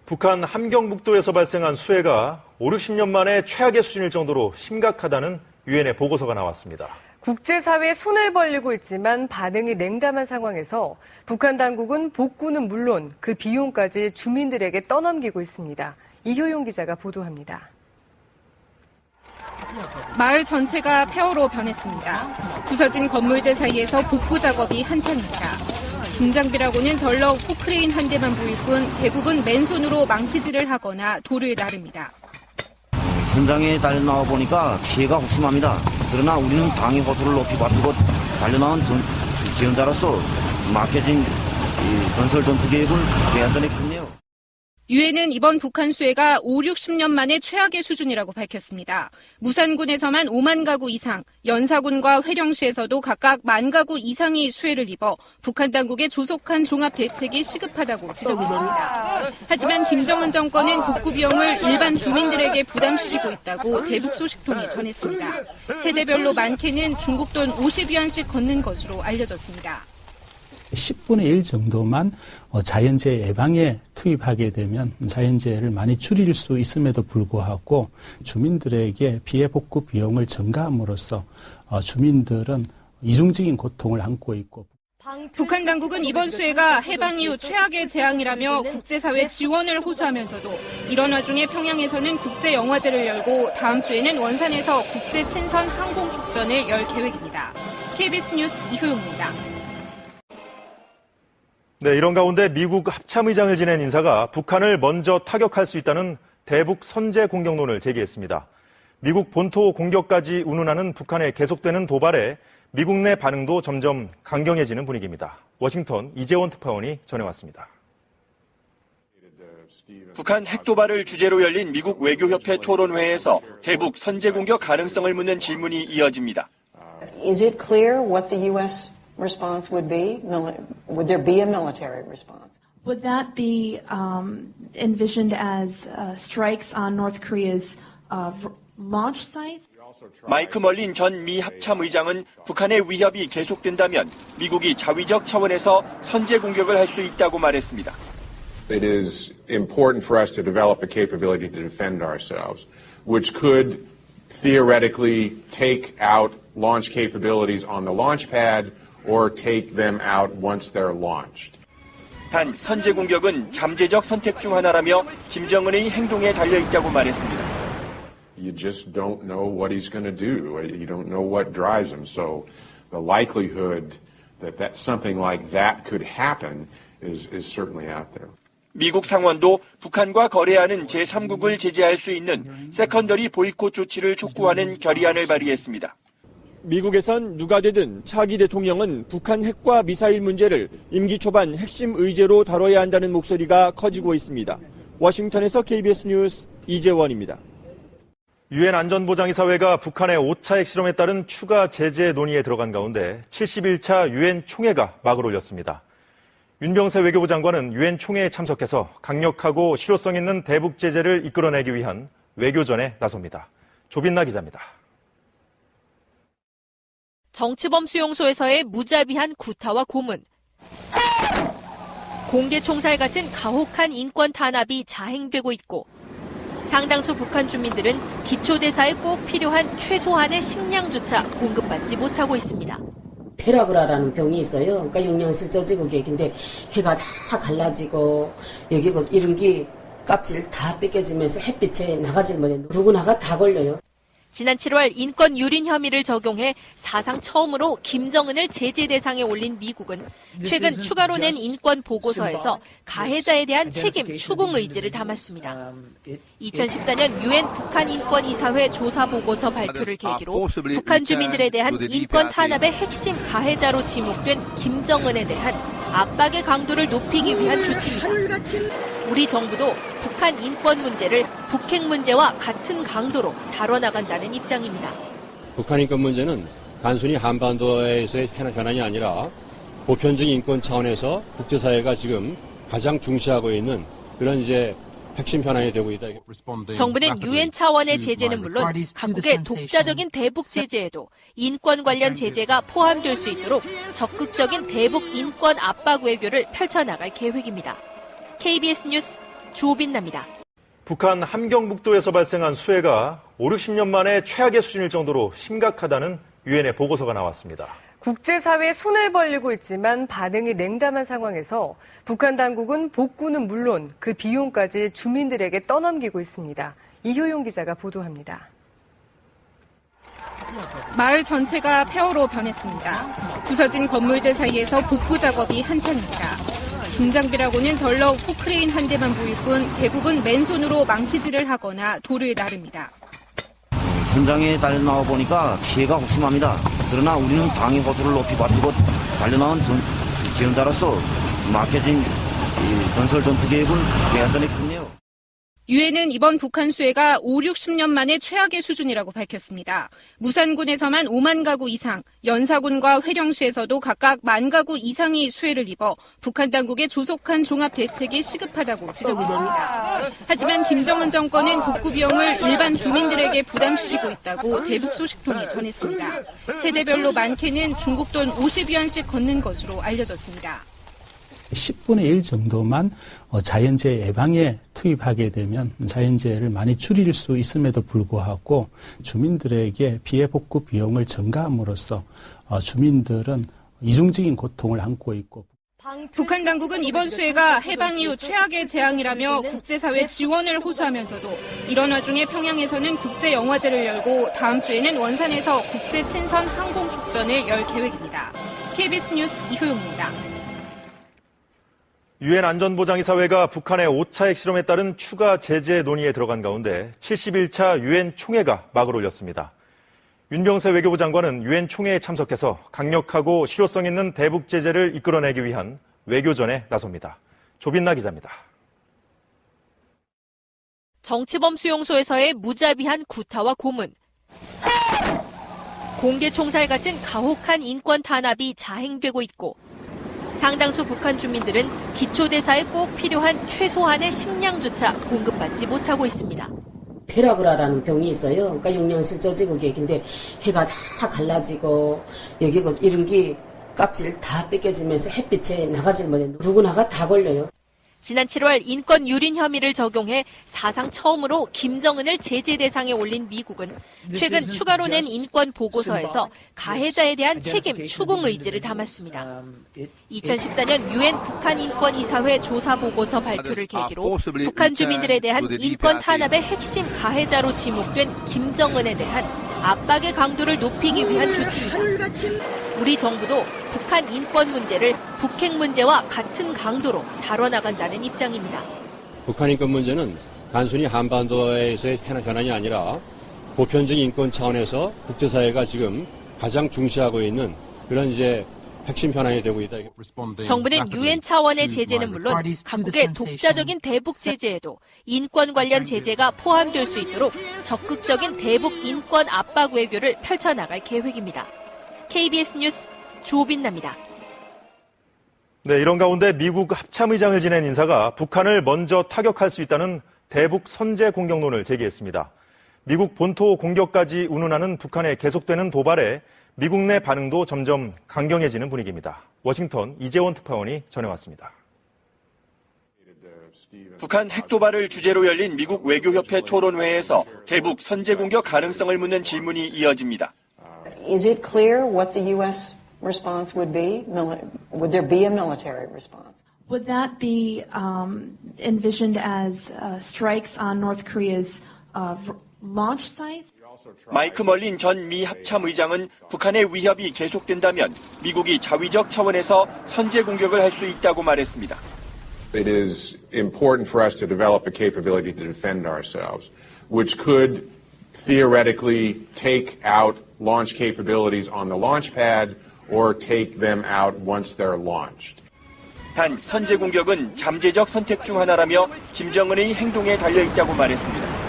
북한 함경북도에서 발생한 수해가 5, 60년 만에 최악의 수준일 정도로 심각하다는 유엔의 보고서가 나왔습니다. 국제사회에 손을 벌리고 있지만 반응이 냉담한 상황에서 북한 당국은 복구는 물론 그 비용까지 주민들에게 떠넘기고 있습니다. 이효용 기자가 보도합니다. 마을 전체가 폐허로 변했습니다. 부서진 건물들 사이에서 복구 작업이 한창입니다. 중장비라고는 덜렁 포크레인 한 대만 보일 뿐 대부분 맨손으로 망치질을 하거나 돌을 나릅니다. 현장에 달려나와 보니까 피해가 혹심합니다. 그러나 우리는 방위 호소를 높이 받들고 달려나온 지원자로서 막혀진 건설 전투 계획을 개안전했군요. 유엔은 이번 북한 수해가 5, 60년 만에 최악의 수준이라고 밝혔습니다. 무산군에서만 5만 가구 이상, 연사군과 회령시에서도 각각 1만 가구 이상이 수해를 입어 북한 당국의 조속한 종합 대책이 시급하다고 지적했습니다. 하지만 김정은 정권은 복구 비용을 일반 주민들에게 부담시키고 있다고 대북 소식통이 전했습니다. 세대별로 많게는 중국 돈 50위안씩 걷는 것으로 알려졌습니다. 10분의 1 정도만 자연재해 예방에 투입하게 되면 자연재해를 많이 줄일 수 있음에도 불구하고 주민들에게 피해 복구 비용을 증가함으로써 주민들은 이중적인 고통을 안고 있고 북한 당국은 이번 수해가 해방 이후 최악의 재앙이라며 국제사회 지원을 호소하면서도 이런 와중에 평양에서는 국제영화제를 열고 다음 주에는 원산에서 국제친선 항공축전을 열 계획입니다. KBS 뉴스 이효용입니다. 네, 이런 가운데 미국 합참의장을 지낸 인사가 북한을 먼저 타격할 수 있다는 대북 선제 공격론을 제기했습니다. 미국 본토 공격까지 운운하는 북한의 계속되는 도발에 미국 내 반응도 점점 강경해지는 분위기입니다. 워싱턴 이재원 특파원이 전해왔습니다. 북한 핵도발을 주제로 열린 미국 외교협회 토론회에서 대북 선제 공격 가능성을 묻는 질문이 이어집니다. Is it clear what the U.S. response would be? Would there be a military response? Would that be envisioned as strikes on North Korea's launch sites? 마이크 멀린 전 미 합참의장은 북한의 위협이 계속된다면 미국이 자위적 차원에서 선제 공격을 할 수 있다고 말했습니다. It is important for us to develop the capability to defend ourselves, which could theoretically take out launch capabilities on the launch pad or take them out once they're launched. 단 선제 공격은 잠재적 선택 중 하나라며 김정은의 행동에 달려 있다고 말했습니다. You just don't know what he's going to do. You don't know what drives him. So the likelihood that something like that could happen is certainly out there. 미국 상원도 북한과 거래하는 제3국을 제재할 수 있는 세컨더리 보이콧 조치를 촉구하는 결의안을 발의했습니다. 미국에선 누가 되든 차기 대통령은 북한 핵과 미사일 문제를 임기 초반 핵심 의제로 다뤄야 한다는 목소리가 커지고 있습니다. 워싱턴에서 KBS 뉴스 이재원입니다. 유엔 안전보장이사회가 북한의 5차 핵실험에 따른 추가 제재 논의에 들어간 가운데 71차 유엔 총회가 막을 올렸습니다. 윤병세 외교부 장관은 유엔 총회에 참석해서 강력하고 실효성 있는 대북 제재를 이끌어내기 위한 외교전에 나섭니다. 조빈나 기자입니다. 정치범 수용소에서의 무자비한 구타와 고문, 공개 총살 같은 가혹한 인권 탄압이 자행되고 있고 상당수 북한 주민들은 기초대사에 꼭 필요한 최소한의 식량조차 공급받지 못하고 있습니다. 페라그라라는 병이 있어요. 그러니까 영양실조지국에 근데 해가 다 갈라지고 여기고 이런 게 껍질 다 뺏겨지면서 햇빛에 나가질 못해 누구나가 다 걸려요. 지난 7월 인권 유린 혐의를 적용해 사상 처음으로 김정은을 제재 대상에 올린 미국은 최근 추가로 낸 인권 보고서에서 가해자에 대한 책임 추궁 의지를 담았습니다. 2014년 유엔 북한 인권이사회 조사 보고서 발표를 계기로 북한 주민들에 대한 인권 탄압의 핵심 가해자로 지목된 김정은에 대한 압박의 강도를 높이기 위한 조치입니다. 우리 정부도 북한 인권 문제를 북핵 문제와 같은 강도로 다뤄나간다는 입장입니다. 북한 인권 문제는 단순히 한반도에서의 현안이 아니라 보편적인 인권 차원에서 국제사회가 지금 가장 중시하고 있는 그런 핵심 현안이 되고 있다. 정부는 유엔 차원의 제재는 물론 각국의 독자적인 대북 제재에도 인권 관련 제재가 포함될 수 있도록 적극적인 대북 인권 압박 외교를 펼쳐나갈 계획입니다. KBS 뉴스 조빈나입니다. 북한 함경북도에서 발생한 수해가 5, 60년 만에 최악의 수준일 정도로 심각하다는 유엔의 보고서가 나왔습니다. 국제사회에 손을 벌리고 있지만 반응이 냉담한 상황에서 북한 당국은 복구는 물론 그 비용까지 주민들에게 떠넘기고 있습니다. 이효용 기자가 보도합니다. 마을 전체가 폐허로 변했습니다. 부서진 건물들 사이에서 복구 작업이 한창입니다. 중장비라고는 덜렁 포크레인 한 대만 보일 뿐 대부분 맨손으로 망치질을 하거나 돌을 나릅니다. 현장에 달려나와 보니까 피해가 혹심합니다. 그러나 우리는 방위 호소를 높이 받들고 달려나온 지원자로서 막혀진 건설 전투 계획을 개안전에 끝내요. 유엔은 이번 북한 수해가 5, 60년 만에 최악의 수준이라고 밝혔습니다. 무산군에서만 5만 가구 이상, 연사군과 회령시에서도 각각 1만 가구 이상이 수해를 입어 북한 당국의 조속한 종합 대책이 시급하다고 지적했습니다. 하지만 김정은 정권은 복구 비용을 일반 주민들에게 부담시키고 있다고 대북 소식통이 전했습니다. 세대별로 많게는 중국 돈 50위안씩 걷는 것으로 알려졌습니다. 10분의 1 정도만 자연재해 예방에 투입하게 되면 자연재해를 많이 줄일 수 있음에도 불구하고 주민들에게 피해 복구 비용을 증가함으로써 주민들은 이중적인 고통을 안고 있고 북한 당국은 이번 수해가 해방 이후 최악의 재앙이라며 국제사회 지원을 호소하면서도 이런 와중에 평양에서는 국제영화제를 열고 다음 주에는 원산에서 국제친선 항공축전을 열 계획입니다. KBS 뉴스 이효용입니다. 유엔 안전보장이사회가 북한의 5차 핵실험에 따른 추가 제재 논의에 들어간 가운데 71차 유엔 총회가 막을 올렸습니다. 윤병세 외교부 장관은 유엔 총회에 참석해서 강력하고 실효성 있는 대북 제재를 이끌어내기 위한 외교전에 나섭니다. 조빈나 기자입니다. 정치범 수용소에서의 무자비한 구타와 고문, 공개 총살 같은 가혹한 인권 탄압이 자행되고 있고 상당수 북한 주민들은 기초대사에 꼭 필요한 최소한의 식량조차 공급받지 못하고 있습니다. 페라그라라는 병이 있어요. 그러니까 영양실조직의 객인데 해가 다 갈라지고 여기 이런 게 껍질 다 뺏겨지면서 햇빛에 나가질 못해 누구나가 다 걸려요. 지난 7월 인권 유린 혐의를 적용해 사상 처음으로 김정은을 제재 대상에 올린 미국은 최근 추가로 낸 인권 보고서에서 가해자에 대한 책임 추궁 의지를 담았습니다. 2014년 유엔 북한 인권 이사회 조사 보고서 발표를 계기로 북한 주민들에 대한 인권 탄압의 핵심 가해자로 지목된 김정은에 대한 압박의 강도를 높이기 위한 조치입니다. 우리 정부도 북한 인권 문제를 북핵 문제와 같은 강도로 다뤄나간다는 입장입니다. 북한 인권 문제는 단순히 한반도에서의 현안이 아니라 보편적인 인권 차원에서 국제사회가 지금 가장 중시하고 있는 그런 핵심 현안이 되고 있다. 정부는 유엔 차원의 제재는 물론 각국의 독자적인 대북 제재에도 인권 관련 제재가 포함될 수 있도록 적극적인 대북 인권 압박 외교를 펼쳐나갈 계획입니다. KBS 뉴스 조빈나입니다. 네, 이런 가운데 미국 합참의장을 지낸 인사가 북한을 먼저 타격할 수 있다는 대북 선제 공격론을 제기했습니다. 미국 본토 공격까지 운운하는 북한의 계속되는 도발에 미국 내 반응도 점점 강경해지는 분위기입니다. 워싱턴 이재원 특파원이 전해왔습니다. 북한 핵도발을 주제로 열린 미국 외교협회 토론회에서 대북 선제 공격 가능성을 묻는 질문이 이어집니다. Is it clear what the U.S. response would be? Would there be a military response? Would that be envisioned as strikes on North Korea's launch sites? 마이크 멀린 전 미 합참의장은 북한의 위협이 계속된다면 미국이 자위적 차원에서 선제 공격을 할 수 있다고 말했습니다. It is important for us to develop a capability to defend ourselves, which could theoretically take out launch capabilities on the launch pad or take them out once they're launched. 단 선제 공격은 잠재적 선택 중 하나라며 김정은의 행동에 달려 있다고 말했습니다.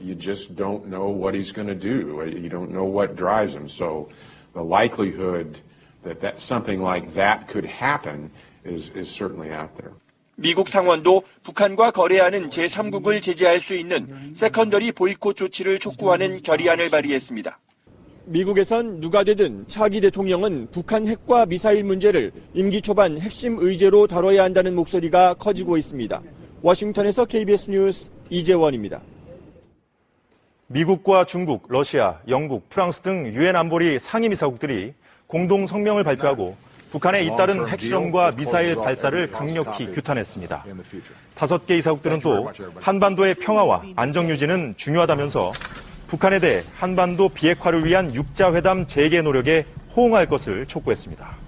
You just don't know what he's going to do. You don't know what drives him. So the likelihood that something like that could happen is certainly out there. 미국 상원도 북한과 거래하는 제3국을 제재할 수 있는 세컨더리 보이콧 조치를 촉구하는 결의안을 발의했습니다. 미국에선 누가 되든 차기 대통령은 북한 핵과 미사일 문제를 임기 초반 핵심 의제로 다뤄야 한다는 목소리가 커지고 있습니다. 워싱턴에서 KBS 뉴스 이재원입니다. 미국과 중국, 러시아, 영국, 프랑스 등 유엔 안보리 상임이사국들이 공동 성명을 발표하고 북한에 잇따른 핵실험과 미사일 발사를 강력히 규탄했습니다. 5개 이사국들은 또 한반도의 평화와 안정 유지는 중요하다면서 북한에 대해 한반도 비핵화를 위한 육자회담 재개 노력에 호응할 것을 촉구했습니다.